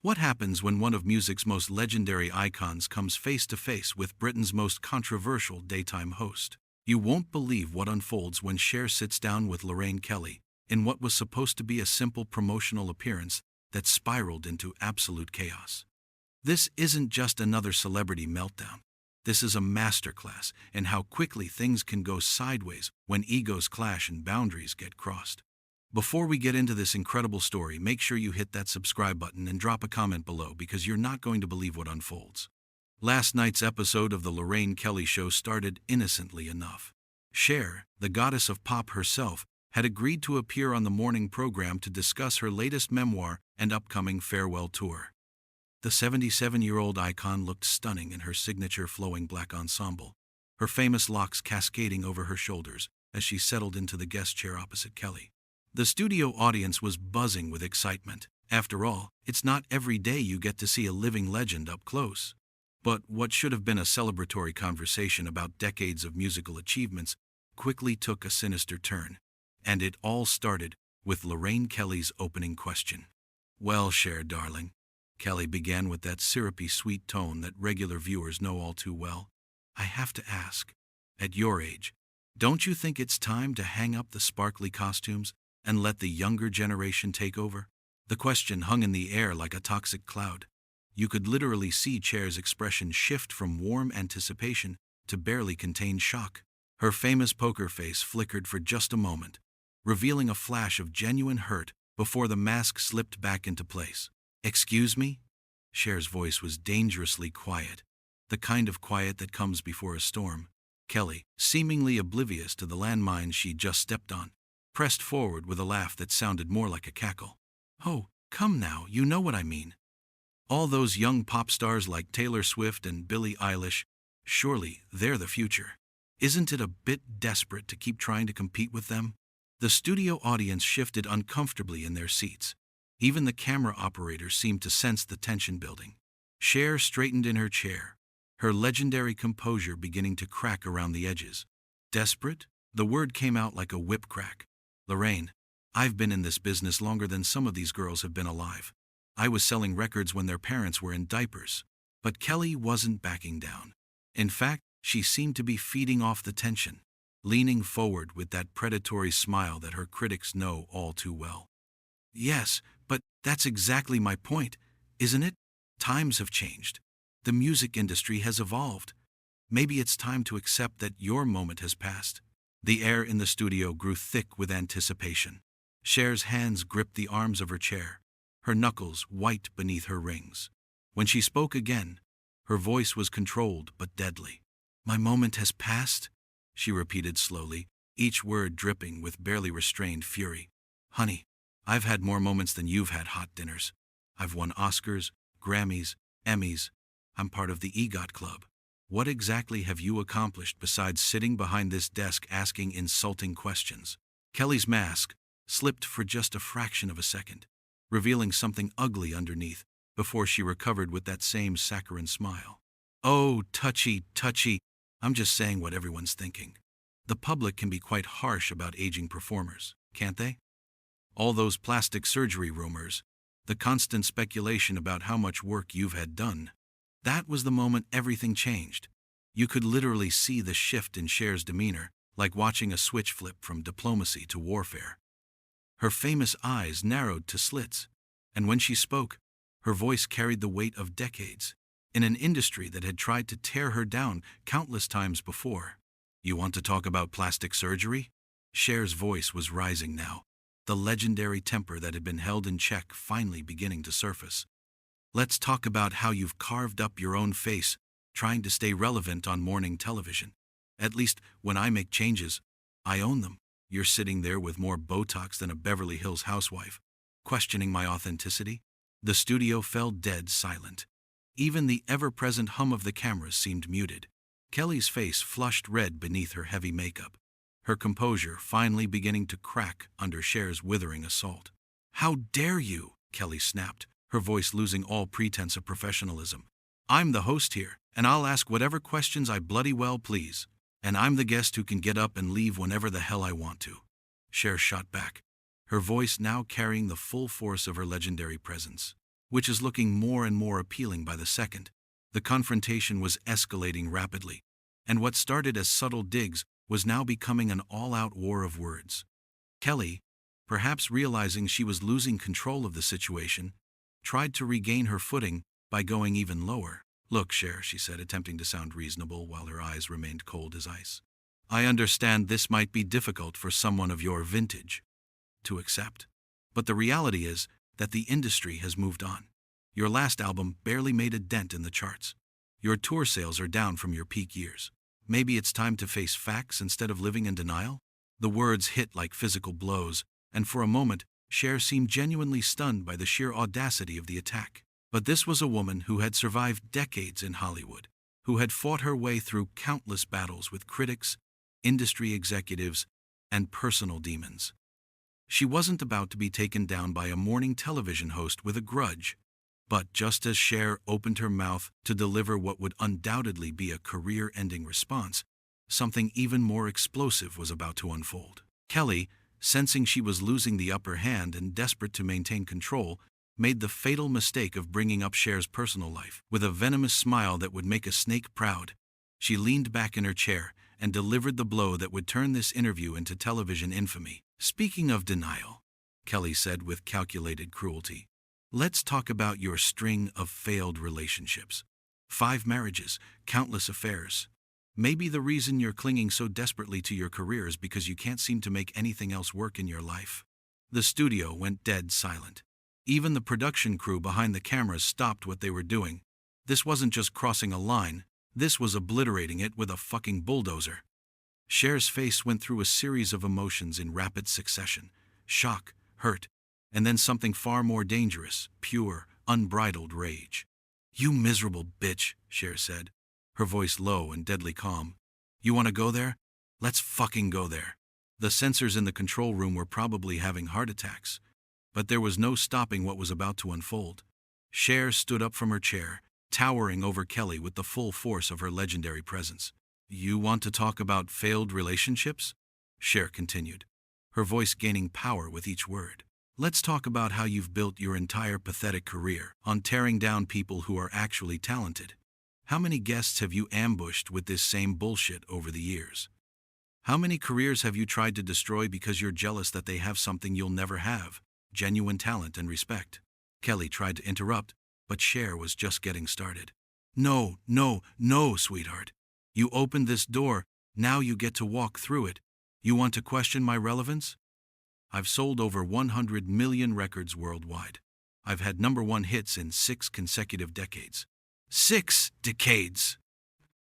What happens when one of music's most legendary icons comes face to face with Britain's most controversial daytime host? You won't believe what unfolds when Cher sits down with Lorraine Kelly in what was supposed to be a simple promotional appearance that spiraled into absolute chaos. This isn't just another celebrity meltdown. This is a masterclass in how quickly things can go sideways when egos clash and boundaries get crossed. Before we get into this incredible story, make sure you hit that subscribe button and drop a comment below because you're not going to believe what unfolds. Last night's episode of The Lorraine Kelly Show started innocently enough. Cher, the goddess of pop herself, had agreed to appear on the morning program to discuss her latest memoir and upcoming farewell tour. The 77-year-old icon looked stunning in her signature flowing black ensemble, her famous locks cascading over her shoulders as she settled into the guest chair opposite Kelly. The studio audience was buzzing with excitement. After all, it's not every day you get to see a living legend up close. But what should have been a celebratory conversation about decades of musical achievements quickly took a sinister turn. And it all started with Lorraine Kelly's opening question. "Well, Cher, darling," Kelly began with that syrupy sweet tone that regular viewers know all too well, "I have to ask, at your age, don't you think it's time to hang up the sparkly costumes and let the younger generation take over?" The question hung in the air like a toxic cloud. You could literally see Cher's expression shift from warm anticipation to barely contained shock. Her famous poker face flickered for just a moment, revealing a flash of genuine hurt before the mask slipped back into place. "Excuse me?" Cher's voice was dangerously quiet, the kind of quiet that comes before a storm. Kelly, seemingly oblivious to the landmine she'd just stepped on, pressed forward with a laugh that sounded more like a cackle. "Oh, come now, you know what I mean. All those young pop stars like Taylor Swift and Billie Eilish, surely they're the future. Isn't it a bit desperate to keep trying to compete with them?" The studio audience shifted uncomfortably in their seats. Even the camera operator seemed to sense the tension building. Cher straightened in her chair, her legendary composure beginning to crack around the edges. "Desperate?" The word came out like a whip crack. "Lorraine, I've been in this business longer than some of these girls have been alive. I was selling records when their parents were in diapers." But Kelly wasn't backing down. In fact, she seemed to be feeding off the tension, leaning forward with that predatory smile that her critics know all too well. "Yes, but that's exactly my point, isn't it? Times have changed. The music industry has evolved. Maybe it's time to accept that your moment has passed." The air in the studio grew thick with anticipation. Cher's hands gripped the arms of her chair, her knuckles white beneath her rings. When she spoke again, her voice was controlled but deadly. "My moment has passed?" she repeated slowly, each word dripping with barely restrained fury. "Honey, I've had more moments than you've had hot dinners. I've won Oscars, Grammys, Emmys. I'm part of the EGOT Club. What exactly have you accomplished besides sitting behind this desk asking insulting questions?" Kelly's mask slipped for just a fraction of a second, revealing something ugly underneath, before she recovered with that same saccharine smile. "Oh, touchy, touchy. I'm just saying what everyone's thinking. The public can be quite harsh about aging performers, can't they? All those plastic surgery rumors, the constant speculation about how much work you've had done." That was the moment everything changed. You could literally see the shift in Cher's demeanor, like watching a switch flip from diplomacy to warfare. Her famous eyes narrowed to slits, and when she spoke, her voice carried the weight of decades, in an industry that had tried to tear her down countless times before. "You want to talk about plastic surgery?" Cher's voice was rising now, the legendary temper that had been held in check finally beginning to surface. "Let's talk about how you've carved up your own face, trying to stay relevant on morning television. At least, when I make changes, I own them. You're sitting there with more Botox than a Beverly Hills housewife, questioning my authenticity." The studio fell dead silent. Even the ever-present hum of the cameras seemed muted. Kelly's face flushed red beneath her heavy makeup, her composure finally beginning to crack under Cher's withering assault. "How dare you?" Kelly snapped, her voice losing all pretense of professionalism. "I'm the host here, and I'll ask whatever questions I bloody well please. And I'm the guest who can get up and leave whenever the hell I want to." Cher shot back, her voice now carrying the full force of her legendary presence. which is looking more and more appealing by the second. The confrontation was escalating rapidly, and what started as subtle digs was now becoming an all-out war of words. Kelly, perhaps realizing she was losing control of the situation, tried to regain her footing by going even lower. "Look, Cher," she said, attempting to sound reasonable while her eyes remained cold as ice. "I understand this might be difficult for someone of your vintage to accept. But the reality is that the industry has moved on. Your last album barely made a dent in the charts. Your tour sales are down from your peak years. Maybe it's time to face facts instead of living in denial?" The words hit like physical blows, and for a moment, Cher seemed genuinely stunned by the sheer audacity of the attack. But this was a woman who had survived decades in Hollywood, who had fought her way through countless battles with critics, industry executives, and personal demons. She wasn't about to be taken down by a morning television host with a grudge. But just as Cher opened her mouth to deliver what would undoubtedly be a career-ending response, something even more explosive was about to unfold. Kelly, sensing she was losing the upper hand and desperate to maintain control, made the fatal mistake of bringing up Cher's personal life. With a venomous smile that would make a snake proud, she leaned back in her chair and delivered the blow that would turn this interview into television infamy. "Speaking of denial," Kelly said with calculated cruelty, "let's talk about your string of failed relationships. 5 marriages, countless affairs. Maybe the reason you're clinging so desperately to your career is because you can't seem to make anything else work in your life." The studio went dead silent. Even the production crew behind the cameras stopped what they were doing. This wasn't just crossing a line, this was obliterating it with a fucking bulldozer. Cher's face went through a series of emotions in rapid succession: shock, hurt, and then something far more dangerous, pure, unbridled rage. "You miserable bitch," Cher said, her voice low and deadly calm. "You want to go there? Let's fucking go there." The sensors in the control room were probably having heart attacks, but there was no stopping what was about to unfold. Cher stood up from her chair, towering over Kelly with the full force of her legendary presence. "You want to talk about failed relationships?" Cher continued, her voice gaining power with each word. "Let's talk about how you've built your entire pathetic career on tearing down people who are actually talented. How many guests have you ambushed with this same bullshit over the years? How many careers have you tried to destroy because you're jealous that they have something you'll never have, genuine talent and respect?" Kelly tried to interrupt, but Cher was just getting started. "No, no, no, sweetheart. You opened this door, now you get to walk through it. You want to question my relevance? I've sold over 100 million records worldwide. I've had #1 hits in 6 consecutive decades. 6 decades!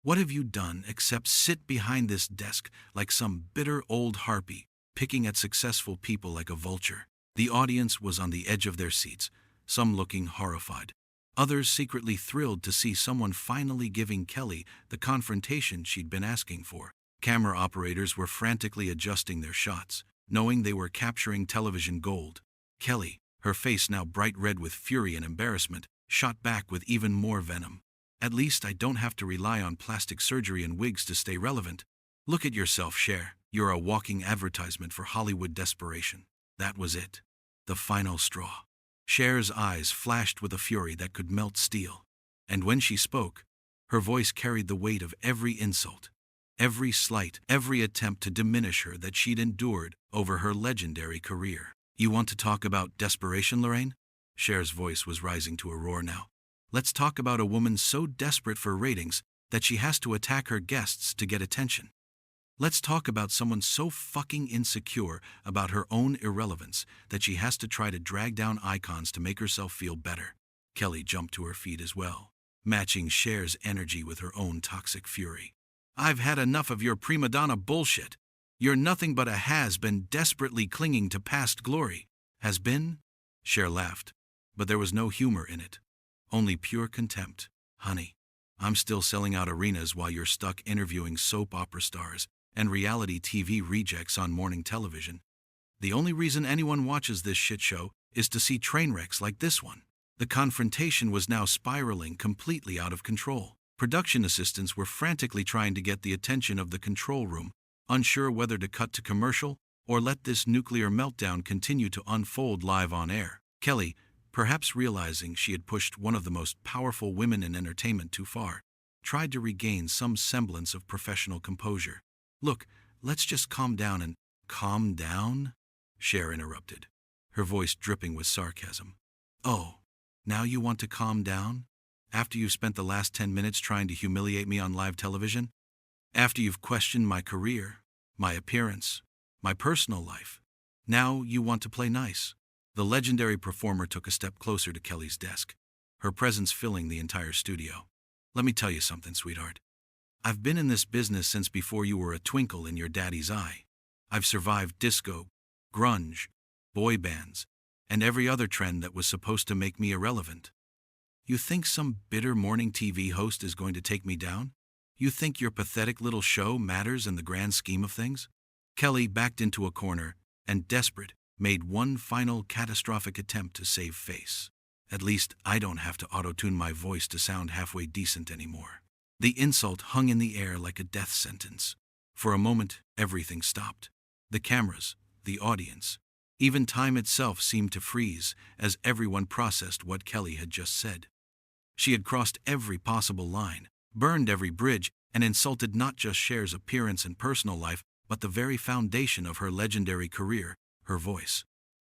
What have you done except sit behind this desk like some bitter old harpy, picking at successful people like a vulture?" The audience was on the edge of their seats, some looking horrified, others secretly thrilled to see someone finally giving Kelly the confrontation she'd been asking for. Camera operators were frantically adjusting their shots, knowing they were capturing television gold. Kelly, her face now bright red with fury and embarrassment, shot back with even more venom. "At least I don't have to rely on plastic surgery and wigs to stay relevant. Look at yourself, Cher. You're a walking advertisement for Hollywood desperation." That was it. The final straw. Cher's eyes flashed with a fury that could melt steel. And when she spoke, her voice carried the weight of every insult, every slight, every attempt to diminish her that she'd endured over her legendary career. "You want to talk about desperation, Lorraine?" Cher's voice was rising to a roar now. "Let's talk about a woman so desperate for ratings that she has to attack her guests to get attention. Let's talk about someone so fucking insecure about her own irrelevance that she has to try to drag down icons to make herself feel better." Kelly jumped to her feet as well, matching Cher's energy with her own toxic fury. "I've had enough of your prima donna bullshit. You're nothing but a has-been desperately clinging to past glory." "Has been?" Cher laughed, but there was no humor in it, only pure contempt. "Honey, I'm still selling out arenas while you're stuck interviewing soap opera stars and reality TV rejects on morning television. The only reason anyone watches this shit show is to see train wrecks like this one." The confrontation was now spiraling completely out of control. Production assistants were frantically trying to get the attention of the control room, unsure whether to cut to commercial or let this nuclear meltdown continue to unfold live on air. Kelly, perhaps realizing she had pushed one of the most powerful women in entertainment too far, tried to regain some semblance of professional composure. "Look, let's just calm down and—" "Calm down?" Cher interrupted, her voice dripping with sarcasm. "Oh, now you want to calm down? After you've spent the last 10 minutes trying to humiliate me on live television? After you've questioned my career, my appearance, my personal life? Now you want to play nice?" The legendary performer took a step closer to Kelly's desk, her presence filling the entire studio. "Let me tell you something, sweetheart. I've been in this business since before you were a twinkle in your daddy's eye. I've survived disco, grunge, boy bands, and every other trend that was supposed to make me irrelevant. You think some bitter morning TV host is going to take me down? You think your pathetic little show matters in the grand scheme of things?" Kelly backed into a corner and, desperate, made one final catastrophic attempt to save face. "At least I don't have to auto-tune my voice to sound halfway decent anymore." The insult hung in the air like a death sentence. For a moment, everything stopped. The cameras, the audience, even time itself seemed to freeze as everyone processed what Kelly had just said. She had crossed every possible line, burned every bridge, and insulted not just Cher's appearance and personal life, but the very foundation of her legendary career, her voice.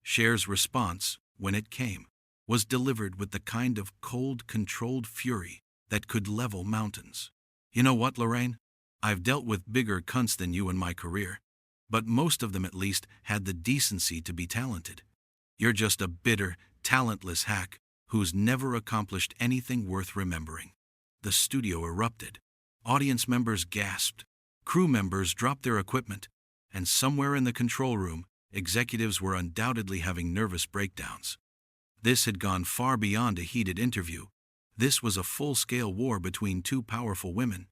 Cher's response, when it came, was delivered with the kind of cold, controlled fury that could level mountains. "You know what, Lorraine? I've dealt with bigger cunts than you in my career, but most of them at least had the decency to be talented. You're just a bitter, talentless hack who's never accomplished anything worth remembering." The studio erupted. Audience members gasped. Crew members dropped their equipment, and somewhere in the control room, executives were undoubtedly having nervous breakdowns. This had gone far beyond a heated interview. This was a full-scale war between two powerful women,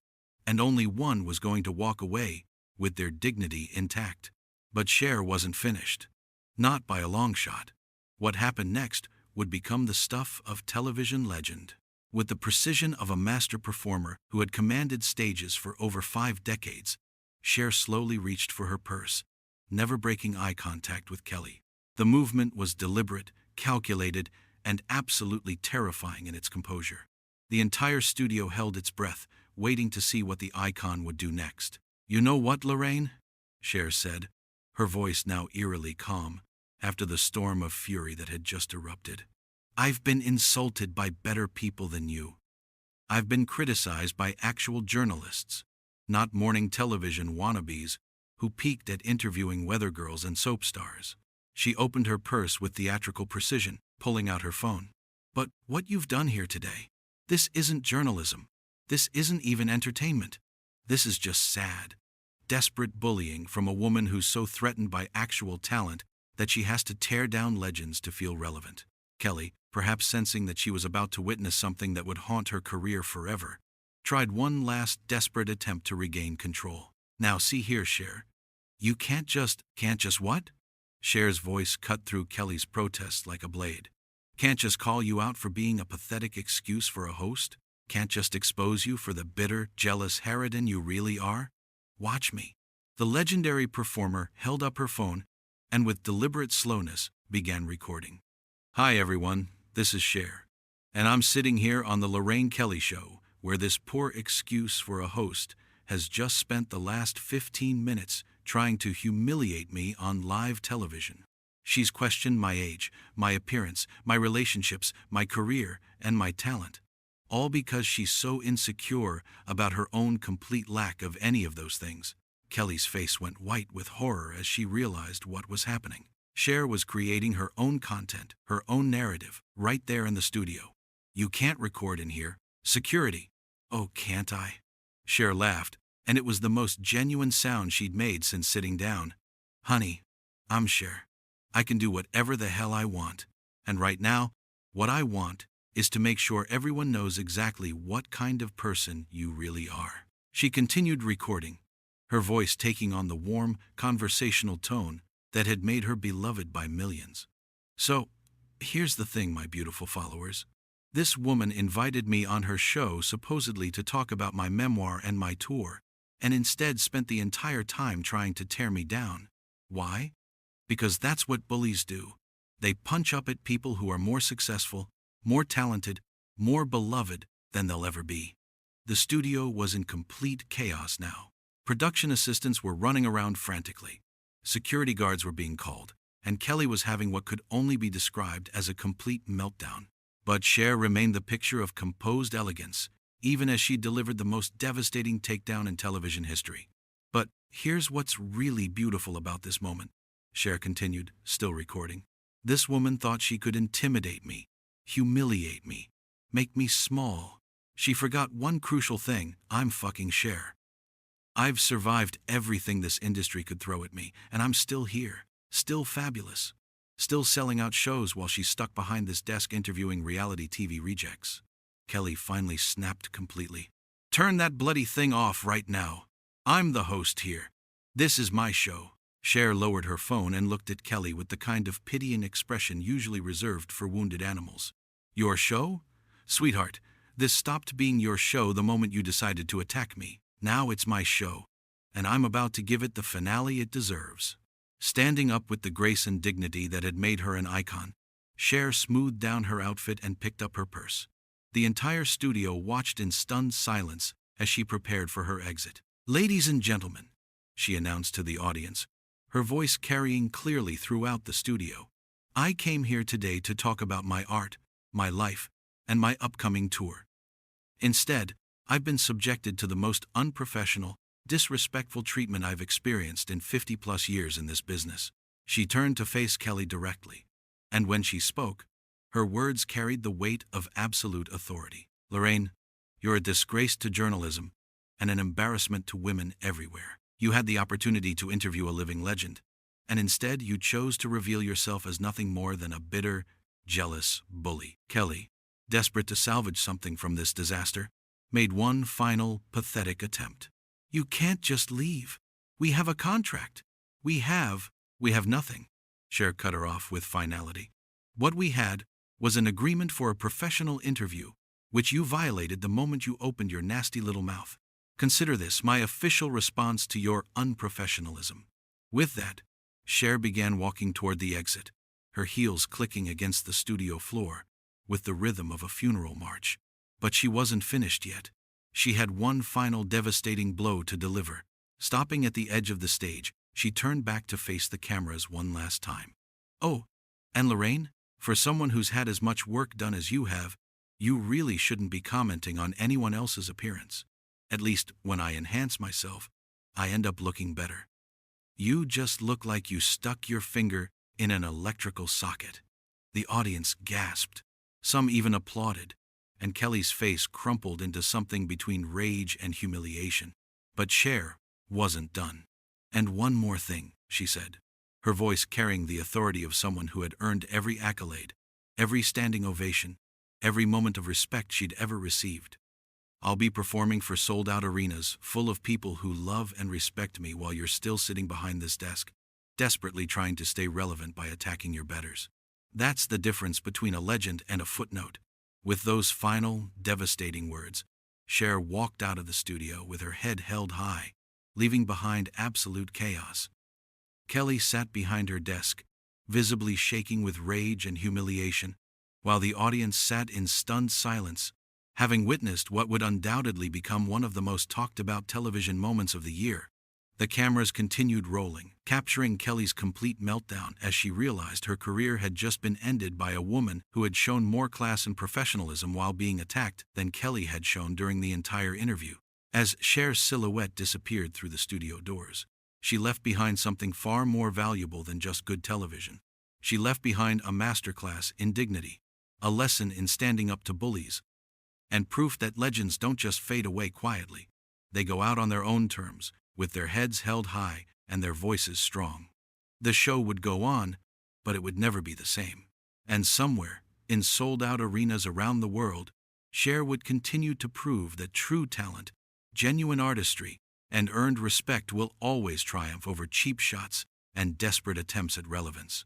and only one was going to walk away with their dignity intact. But Cher wasn't finished. Not by a long shot. What happened next would become the stuff of television legend. With the precision of a master performer who had commanded stages for over 5 decades, Cher slowly reached for her purse, never breaking eye contact with Kelly. The movement was deliberate, calculated, and absolutely terrifying in its composure. The entire studio held its breath, waiting to see what the icon would do next. "You know what, Lorraine?" Cher said, her voice now eerily calm, after the storm of fury that had just erupted. "I've been insulted by better people than you. I've been criticized by actual journalists, not morning television wannabes who peaked at interviewing weather girls and soap stars." She opened her purse with theatrical precision, pulling out her phone. "But what you've done here today, this isn't journalism. This isn't even entertainment. This is just sad, desperate bullying from a woman who's so threatened by actual talent that she has to tear down legends to feel relevant." Kelly, perhaps sensing that she was about to witness something that would haunt her career forever, tried one last desperate attempt to regain control. "Now see here, Cher. You can't just what?" Cher's voice cut through Kelly's protest like a blade. "Can't just call you out for being a pathetic excuse for a host? Can't just expose you for the bitter, jealous harridan you really are? Watch me." The legendary performer held up her phone and with deliberate slowness began recording. "Hi everyone, this is Cher, and I'm sitting here on the Lorraine Kelly Show, where this poor excuse for a host has just spent the last 15 minutes trying to humiliate me on live television. She's questioned my age, my appearance, my relationships, my career, and my talent, all because she's so insecure about her own complete lack of any of those things." Kelly's face went white with horror as she realized what was happening. Cher was creating her own content, her own narrative, right there in the studio. "You can't record in here. Security." "Oh, can't I?" Cher laughed, and it was the most genuine sound she'd made since sitting down. "Honey, I'm Cher. I can do whatever the hell I want. And right now, what I want is to make sure everyone knows exactly what kind of person you really are." She continued recording, her voice taking on the warm, conversational tone that had made her beloved by millions. "So, here's the thing, my beautiful followers. This woman invited me on her show supposedly to talk about my memoir and my tour, and instead spent the entire time trying to tear me down. Why? Because that's what bullies do. They punch up at people who are more successful, more talented, more beloved than they'll ever be. The studio was in complete chaos now. Production assistants were running around frantically. Security guards were being called, and Kelly was having what could only be described as a complete meltdown. But Cher remained the picture of composed elegance, even as she delivered the most devastating takedown in television history. But here's what's really beautiful about this moment, Cher continued, still recording. This woman thought she could intimidate me, humiliate me, make me small. She forgot one crucial thing: I'm fucking Cher. I've survived everything this industry could throw at me, and I'm still here, still fabulous, still selling out shows while she's stuck behind this desk interviewing reality TV rejects. Kelly finally snapped completely. Turn that bloody thing off right now. I'm the host here. This is my show. Cher lowered her phone and looked at Kelly with the kind of pitying expression usually reserved for wounded animals. Your show? Sweetheart, this stopped being your show the moment you decided to attack me. Now it's my show, and I'm about to give it the finale it deserves. Standing up with the grace and dignity that had made her an icon, Cher smoothed down her outfit and picked up her purse. The entire studio watched in stunned silence as she prepared for her exit. Ladies and gentlemen, she announced to the audience, her voice carrying clearly throughout the studio, I came here today to talk about my art, my life, and my upcoming tour. Instead, I've been subjected to the most unprofessional, disrespectful treatment I've experienced in 50-plus years in this business. She turned to face Kelly directly, and when she spoke, her words carried the weight of absolute authority. Lorraine, you're a disgrace to journalism and an embarrassment to women everywhere. You had the opportunity to interview a living legend, and instead you chose to reveal yourself as nothing more than a bitter, jealous bully. Kelly, desperate to salvage something from this disaster, made one final, pathetic attempt. You can't just leave. We have a contract. We have nothing. Cher cut her off with finality. What we had was an agreement for a professional interview, which you violated the moment you opened your nasty little mouth. Consider this my official response to your unprofessionalism. With that, Cher began walking toward the exit, her heels clicking against the studio floor, with the rhythm of a funeral march. But she wasn't finished yet. She had one final devastating blow to deliver. Stopping at the edge of the stage, she turned back to face the cameras one last time. Oh, and Lorraine, for someone who's had as much work done as you have, you really shouldn't be commenting on anyone else's appearance. At least, when I enhance myself, I end up looking better. You just look like you stuck your finger in an electrical socket. The audience gasped. Some even applauded, and Kelly's face crumpled into something between rage and humiliation. But Cher wasn't done. And one more thing, she said, her voice carrying the authority of someone who had earned every accolade, every standing ovation, every moment of respect she'd ever received. I'll be performing for sold-out arenas full of people who love and respect me while you're still sitting behind this desk, desperately trying to stay relevant by attacking your betters. That's the difference between a legend and a footnote. With those final, devastating words, Cher walked out of the studio with her head held high, leaving behind absolute chaos. Kelly sat behind her desk, visibly shaking with rage and humiliation, while the audience sat in stunned silence, having witnessed what would undoubtedly become one of the most talked-about television moments of the year. The cameras continued rolling, capturing Kelly's complete meltdown as she realized her career had just been ended by a woman who had shown more class and professionalism while being attacked than Kelly had shown during the entire interview. As Cher's silhouette disappeared through the studio doors, she left behind something far more valuable than just good television. She left behind a masterclass in dignity, a lesson in standing up to bullies, and proof that legends don't just fade away quietly. They go out on their own terms, with their heads held high and their voices strong. The show would go on, but it would never be the same. And somewhere, in sold-out arenas around the world, Cher would continue to prove that true talent, genuine artistry, and earned respect will always triumph over cheap shots and desperate attempts at relevance.